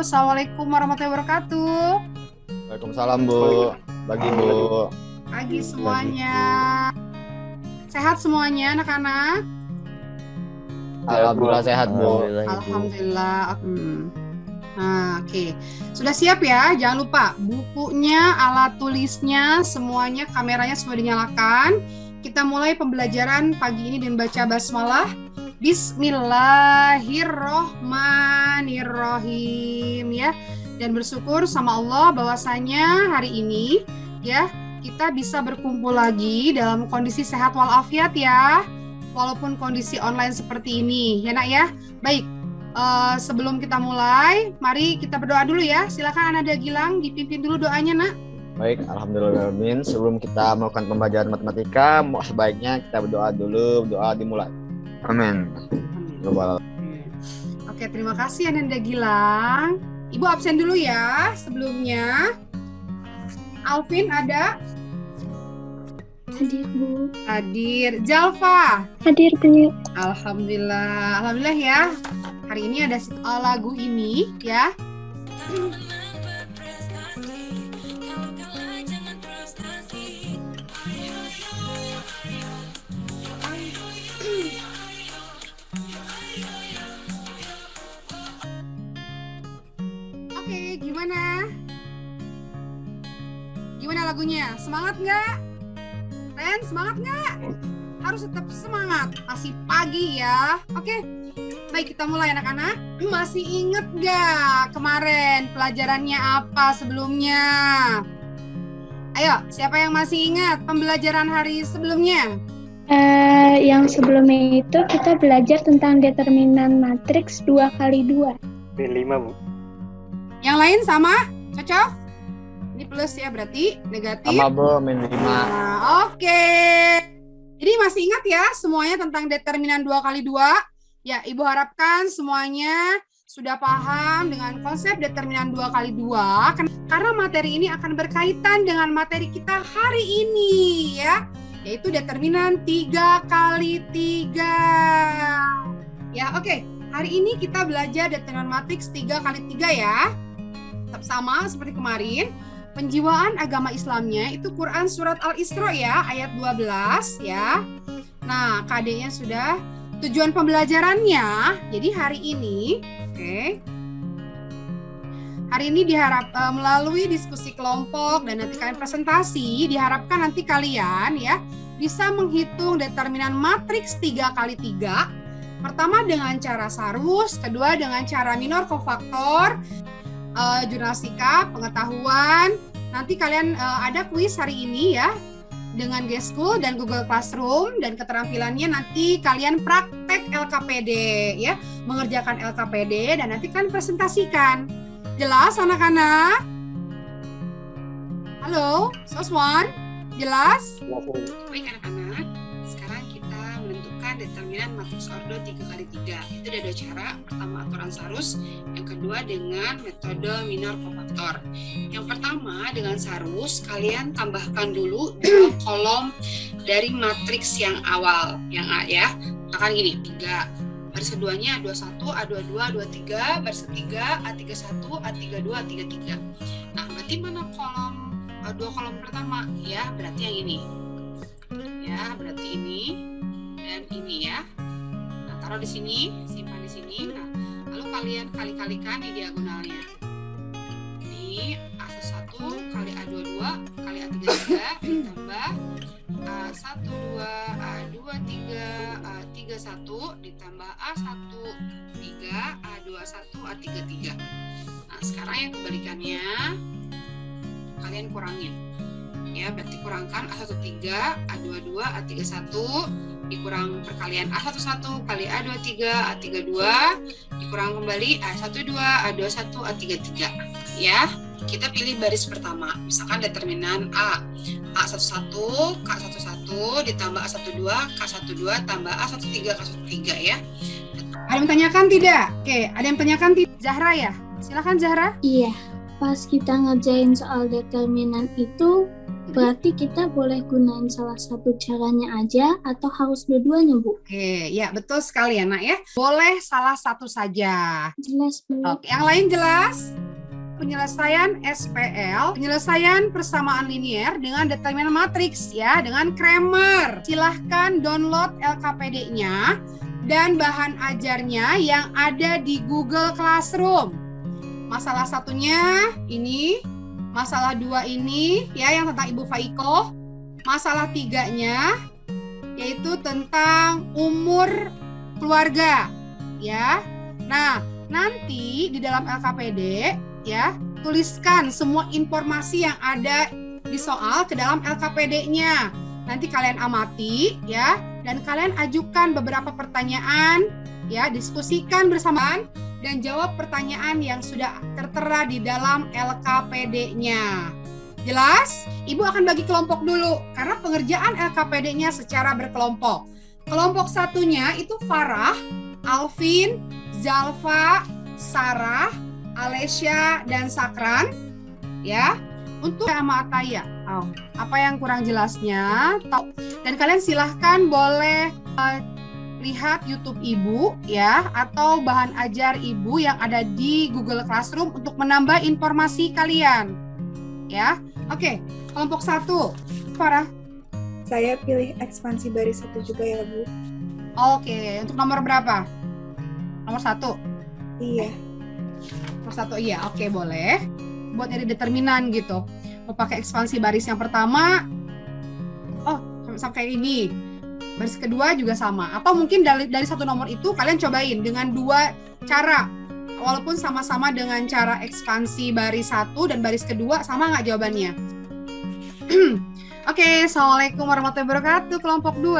Assalamualaikum warahmatullahi wabarakatuh. Waalaikumsalam Bu. Pagi Bu. Pagi semuanya. Sehat semuanya anak-anak? Alhamdulillah sehat Bu. Alhamdulillah. Nah, oke. Sudah siap ya? Jangan lupa bukunya, alat tulisnya, semuanya, kameranya semua dinyalakan. Kita mulai pembelajaran pagi ini dengan baca basmalah. Bismillahirrohmanirrohim ya. Dan bersyukur sama Allah bahwasanya hari ini ya kita bisa berkumpul lagi dalam kondisi sehat walafiat ya. Walaupun kondisi online seperti ini ya nak ya. Baik. Sebelum kita mulai, mari kita berdoa dulu ya. Silakan Ananda Gilang dipimpin dulu doanya nak. Baik, alhamdulillah. Sebelum kita melakukan pembelajaran matematika, sebaiknya kita berdoa dulu. Doa dimulai. Amin. Oke, terima kasih Ananda Gilang. Ibu absen dulu ya sebelumnya. Alvin ada? Hadir Bu. Hadir. Jalfa? Hadir Bu. Alhamdulillah. Alhamdulillah ya. Hari ini ada lagu ini ya. Oke, gimana? Gimana lagunya? Semangat nggak? Ren, semangat nggak? Harus tetap semangat. Masih pagi ya. Oke. Baik, kita mulai anak-anak. Masih inget gak kemarin pelajarannya apa sebelumnya? Ayo, siapa yang masih ingat pembelajaran hari sebelumnya? Yang sebelumnya itu kita belajar tentang determinan matriks 2x2. B5 Bu. Yang lain sama? Cocok? Ini plus ya berarti, negatif. Sama Bu, min 5. Nah, oke. Jadi masih ingat ya semuanya tentang determinan 2x2? Ya, Ibu harapkan semuanya sudah paham dengan konsep determinan 2x2 karena materi ini akan berkaitan dengan materi kita hari ini ya, yaitu determinan 3x3. Ya, oke. Hari ini kita belajar determinan matriks 3x3 ya. Tetap sama seperti kemarin. Penjiwaan agama Islamnya itu Quran surat Al-Isra ya, ayat 12 ya. Nah, KD-nya sudah. Tujuan pembelajarannya, jadi hari ini, hari ini melalui diskusi kelompok dan nanti kalian presentasi, diharapkan nanti kalian ya bisa menghitung determinan matriks 3x3. Pertama dengan cara sarus, kedua dengan cara minor kofaktor, jurnalistika, pengetahuan. Nanti kalian ada kuis hari ini ya. Dengan G-School dan Google Classroom dan keterampilannya nanti kalian praktek LKPD ya, mengerjakan LKPD dan nanti kalian presentasikan. Jelas anak-anak? Halo, Soswan? Jelas? Baik anak-anak, sekarang kita menentukan determinan matriks ordo 3x3. Itu ada dua cara, pertama aturan sarus, yang kedua dengan metode minor kofaktor. Yang pertama dengan sarus, kalian tambahkan dulu dua kolom dari matriks yang awal, yang A ya. Akan gini, 3. Baris keduanya A21, A22, A23, baris ketiga A31, A32, A33. Nah, berarti mana dua kolom pertama? Ya, berarti yang ini. Ya, berarti ini dan ini ya. Nah, taruh di sini, simpan di sini. Nah, lalu kalian kali-kalikan di diagonalnya. Ini A11 kali A22 kali A33 ditambah A12, A23, A31 ditambah A13, A21, A33. Nah, sekarang yang kebalikannya kalian kurangin. Ya, berarti kurangkan A13, A22, A31 dikurang perkalian A11 kali A23, A32 dikurang kembali A12, A21, A33 ya. Kita pilih baris pertama, misalkan determinan A11, K11 ditambah A12, K12 tambah A13, K13 ya. Ada yang tanyakan tidak? Oke, ada yang tanyakan tidak? Zahra ya? Silakan Zahra. Iya, pas kita ngerjain soal determinan itu Berarti kita boleh gunain salah satu caranya aja atau harus dua-duanya, Bu? Oke, ya betul sekali ya nak ya. Boleh salah satu saja. Jelas, Bu. Oke, yang lain jelas? Penyelesaian SPL, penyelesaian persamaan linier dengan determinan matriks ya, dengan Kramer. Silahkan download LKPD-nya dan bahan ajarnya yang ada di Google Classroom. Masalah satunya ini, masalah 2 ini ya yang tentang Ibu Faiko. Masalah 3-nya yaitu tentang umur keluarga ya. Nah, nanti di dalam LKPD ya, tuliskan semua informasi yang ada di soal ke dalam LKPD-nya. Nanti kalian amati ya, dan kalian ajukan beberapa pertanyaan ya, diskusikan bersamaan dan jawab pertanyaan yang sudah tertera di dalam LKPD-nya. Jelas? Ibu akan bagi kelompok dulu karena pengerjaan LKPD-nya secara berkelompok. Kelompok satunya itu Farah, Alvin, Zalfa, Sarah, Alesya, dan Sakran ya. Untuk sama Ataya, apa yang kurang jelasnya? Dan kalian silahkan boleh lihat YouTube Ibu ya, atau bahan ajar Ibu yang ada di Google Classroom untuk menambah informasi kalian ya. Oke, kelompok 1 Farah. Saya pilih ekspansi baris 1 juga ya, Bu. Oke, untuk nomor berapa? Nomor 1? Iya. Nomor 1 iya, oke boleh. Buat nyari determinan gitu. Mau pakai ekspansi baris yang pertama, sampai ini. Baris kedua juga sama. Atau mungkin dari satu nomor itu kalian cobain dengan 2 cara. Walaupun sama-sama dengan cara ekspansi baris 1 dan baris kedua, sama nggak jawabannya? Oke, Assalamualaikum warahmatullahi wabarakatuh. Kelompok 2.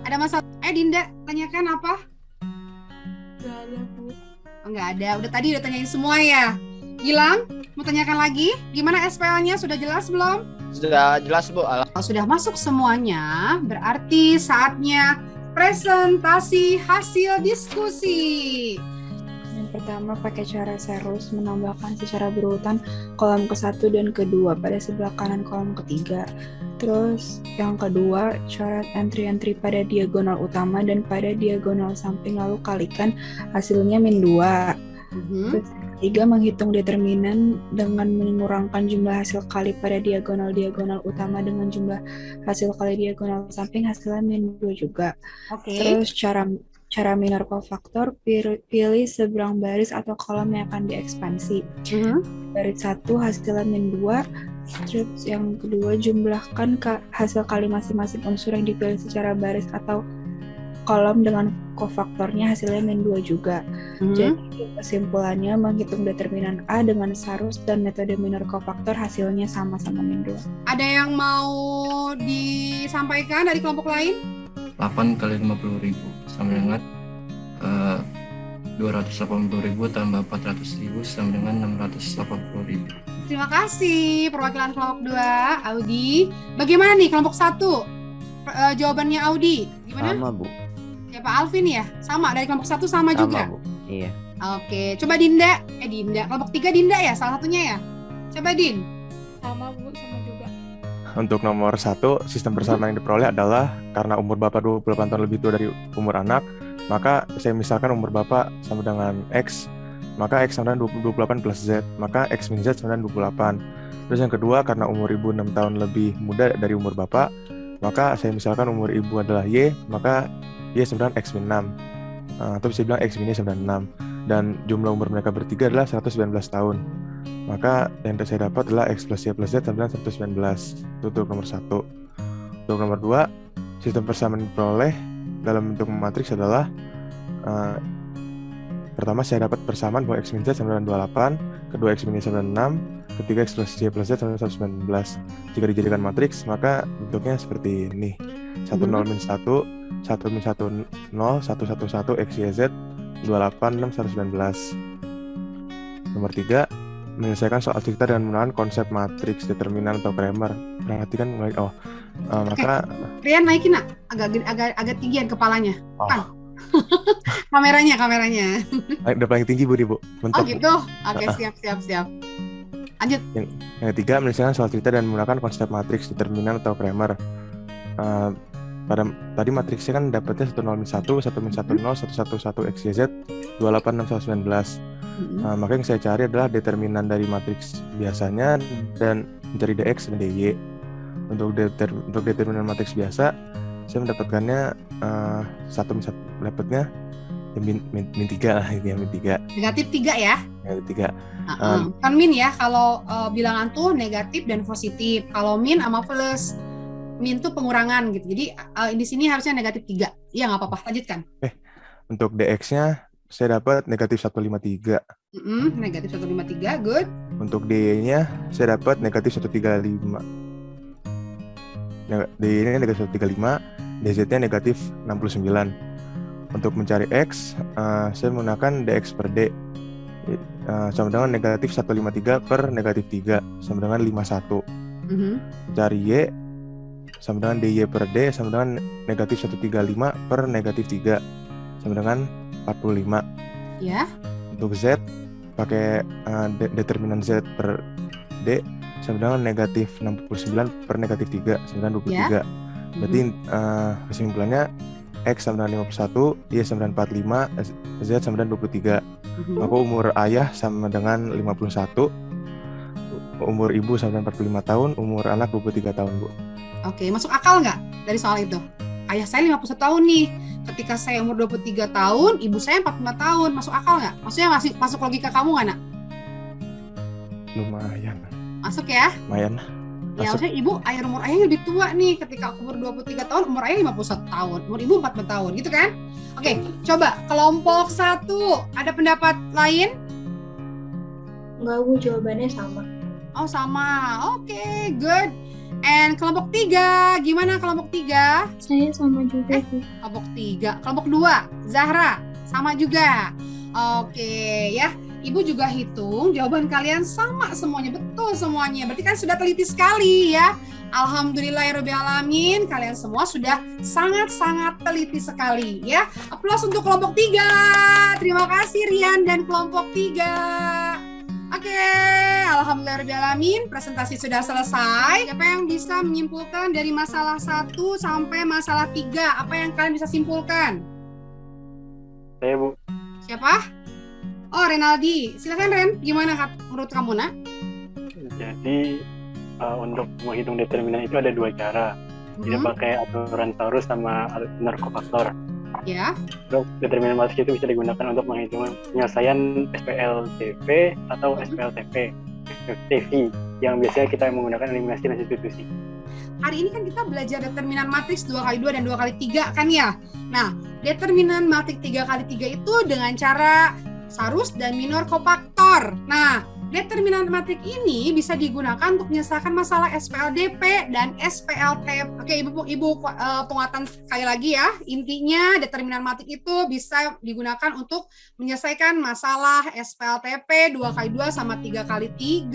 Ada masalah? Dinda, tanyakan apa? Nggak ada, Bu. Nggak ada, udah tanyain semua ya. Gilang, mau tanyakan lagi? Gimana SPL-nya? Sudah jelas belum? Sudah jelas, Bu. Kalau sudah masuk semuanya, berarti saatnya presentasi hasil diskusi. Yang pertama pakai cara serus, menambahkan secara berurutan kolom ke-1 dan ke-2 pada sebelah kanan kolom ke-3. Terus yang kedua, coret entry-entry pada diagonal utama dan pada diagonal samping lalu kalikan hasilnya -2. Terus ketiga, menghitung determinan dengan mengurangkan jumlah hasil kali pada diagonal utama dengan jumlah hasil kali diagonal samping, hasilnya -2 juga. Terus cara minor kofaktor, pilih seberang baris atau kolom yang akan diekspansi. Baris 1 hasilnya -2. Terus yang kedua, jumlahkan hasil kali masing-masing unsur yang dipilih secara baris atau kolom dengan kofaktornya, hasilnya -2 juga. Jadi kesimpulannya, menghitung determinan A dengan sarus dan metode minor kofaktor hasilnya sama-sama -2. Ada yang mau disampaikan dari kelompok lain? 8 kali 50.000 sama dengan 280.000 tambah 400.000 sama dengan 680.000. Terima kasih perwakilan kelompok 2, Audi. Bagaimana nih kelompok 1? Jawabannya Audi, gimana? Sama, Bu. Ya Pak Alvin ya? Sama, dari kelompok 1 sama juga? Bu. Iya. Oke, coba Dinda. Kelompok 3 Dinda ya, salah satunya ya? Coba Din. Sama, Bu, sama juga. Untuk nomor 1, sistem persamaan yang diperoleh adalah karena umur Bapak 28 tahun lebih tua dari umur anak, maka saya misalkan umur Bapak sama dengan X, maka X sama dengan 28 plus Z, maka X min Z sama dengan 28. Terus yang kedua, karena umur Ibu 6 tahun lebih muda dari umur Bapak, maka saya misalkan umur Ibu adalah Y, maka Y sama dengan X min 6. Atau bisa bilang X min Y sama dengan 6. Dan jumlah umur mereka bertiga adalah 119 tahun. Maka yang saya dapat adalah X plus Y plus Z sama dengan 119. Itu untuk nomor 1. Untuk nomor 2, sistem persamaan diperoleh dalam bentuk matriks adalah pertama saya dapat persamaan bahwa X min Z sama dengan 28, kedua X min Y sama dengan 6, ketiga X plus Y plus Z sama dengan 119. Jika dijadikan matriks, maka bentuknya seperti ini. 10 min 1, 1 min 1 0, 1 1 1 X Y Z, 28 6 119. Nomor 3, menyelesaikan soal cipta dengan menggunakan konsep matriks, determinan atau Kramer. Perhatikan mulai maka Rian naikin nak, agak tinggian kepalanya. Kan? kameranya. Udah paling tinggi Bu. Mantap. Oh gitu. Oke, siap. Lanjut. Yang ketiga, menyelesaikan soal cerita dan menggunakan konsep matriks, determinan atau Kramer. Pada tadi matriksnya kan dapatnya 1 0 1, 1 1 0, 1 1 1 x y z, 28 6 19. Maka yang saya cari adalah determinan dari matriks biasanya dan mencari dx dan dy. Untuk determinan matriks biasa, saya mendapatkannya dapatnya min 3 lah, ya min 3. Negatif 3 ya? Negatif 3. Kan min ya, kalau bilangan tuh negatif dan positif. Kalau min sama plus. Min tuh pengurangan gitu. Jadi di sini harusnya negatif 3. Iya, nggak apa-apa. Lanjutkan. Untuk dx-nya saya dapat negatif 153. Negatif 153, good. Untuk dy-nya saya dapat negatif 135. dy-nya negatif 135, dz-nya negatif 69. Untuk mencari x, saya menggunakan dx per d sama dengan negatif 153 per negatif 3 sama dengan 51. Mencari y sama dengan dy per d sama dengan negatif 135 per negatif 3 sama dengan 45. Ya. Untuk z, pakai determinan z per d sama dengan negatif 69 per negatif 3 sama dengan 23. Ya. Berarti kesimpulannya x sama dengan 51, y sama dengan 45, z sama dengan 23. Maka umur ayah sama dengan 51, umur ibu sama dengan 45 tahun, umur anak 23 tahun, Bu. Oke, masuk akal nggak dari soal itu? Ayah saya 51 tahun nih. Ketika saya umur 23 tahun, ibu saya 45 tahun. Masuk akal nggak? Maksudnya masuk logika kamu nggak, Nak? Lumayan. Masuk ya? Lumayan. Ya, maksudnya umur ayah lebih tua nih. Ketika aku umur 23 tahun, umur ayah 51 tahun. Umur ibu 40 tahun, gitu kan? Oke, coba kelompok 1. Ada pendapat lain? Enggak, Bu, jawabannya sama. Oh, sama. Oke, good. And kelompok 3, gimana kelompok 3? Saya sama juga, Bu. Kelompok 3. Kelompok 2, Zahra, sama juga. Oke, ya. Ibu juga hitung, jawaban kalian sama semuanya, betul semuanya. Berarti kan sudah teliti sekali ya. Alhamdulillahirrahmanirrahim, kalian semua sudah sangat-sangat teliti sekali ya. Aplaus untuk kelompok 3. Terima kasih Rian dan kelompok 3. Oke, alhamdulillahirrahmanirrahim, presentasi sudah selesai. Siapa yang bisa menyimpulkan dari masalah 1 sampai masalah 3? Apa yang kalian bisa simpulkan? Saya, Bu. Siapa? Oh, Renaldi. Silakan Ren, gimana menurut kamu, Nak? Jadi, untuk menghitung determinan itu ada 2 cara. Kita pakai aturan Saurus sama minor cofactor. Ya. Terus determinan matriks itu bisa digunakan untuk menghitung penyelesaian SPLTV atau SPLTV yang biasanya kita menggunakan eliminasi dan substitusi. Hari ini kan kita belajar determinan matriks 2x2 dan 2x3 kan ya. Nah, determinan matriks 3x3 itu dengan cara Saurus dan minor cofactor. Nah, determinan matriks ini bisa digunakan untuk menyelesaikan masalah SPLDP dan SPLTP. Oke, Ibu penguatan sekali lagi ya. Intinya determinan matriks itu bisa digunakan untuk menyelesaikan masalah SPLTP 2x2 sama 3x3,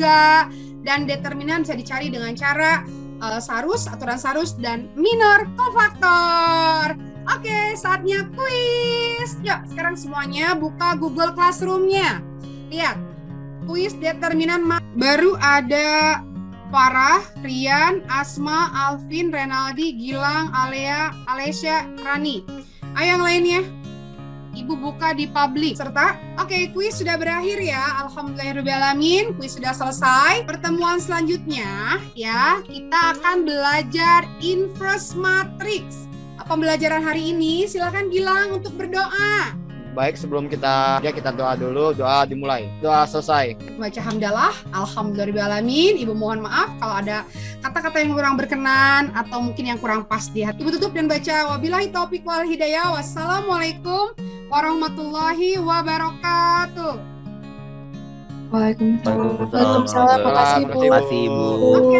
dan determinan bisa dicari dengan cara Saurus, aturan Saurus dan minor cofactor. Oke, saatnya kuis. Yuk, sekarang semuanya buka Google Classroom-nya. Lihat. Kuis determinan baru ada Farah, Rian, Asma, Alvin, Renaldi, Gilang, Alea, Alesya, Rani. Ayo yang lainnya. Ibu buka di publik serta. Oke, kuis sudah berakhir ya. Alhamdulillahirrahmanirrahim. Kuis sudah selesai. Pertemuan selanjutnya ya, kita akan belajar inverse matrix. Pembelajaran hari ini silakan Gilang untuk berdoa. Baik, sebelum kita doa dulu, doa dimulai. Doa selesai. Baca hamdalah, alhamdulillahirrahmanirrahim. Ibu mohon maaf kalau ada kata-kata yang kurang berkenan atau mungkin yang kurang pas di hati. Ibu tutup dan baca wabillahi taufiq wal hidayah. Wassalamualaikum warahmatullahi wabarakatuh. Waalaikumsalam. Waalaikumsalam. Terima kasih, Bu. Oke.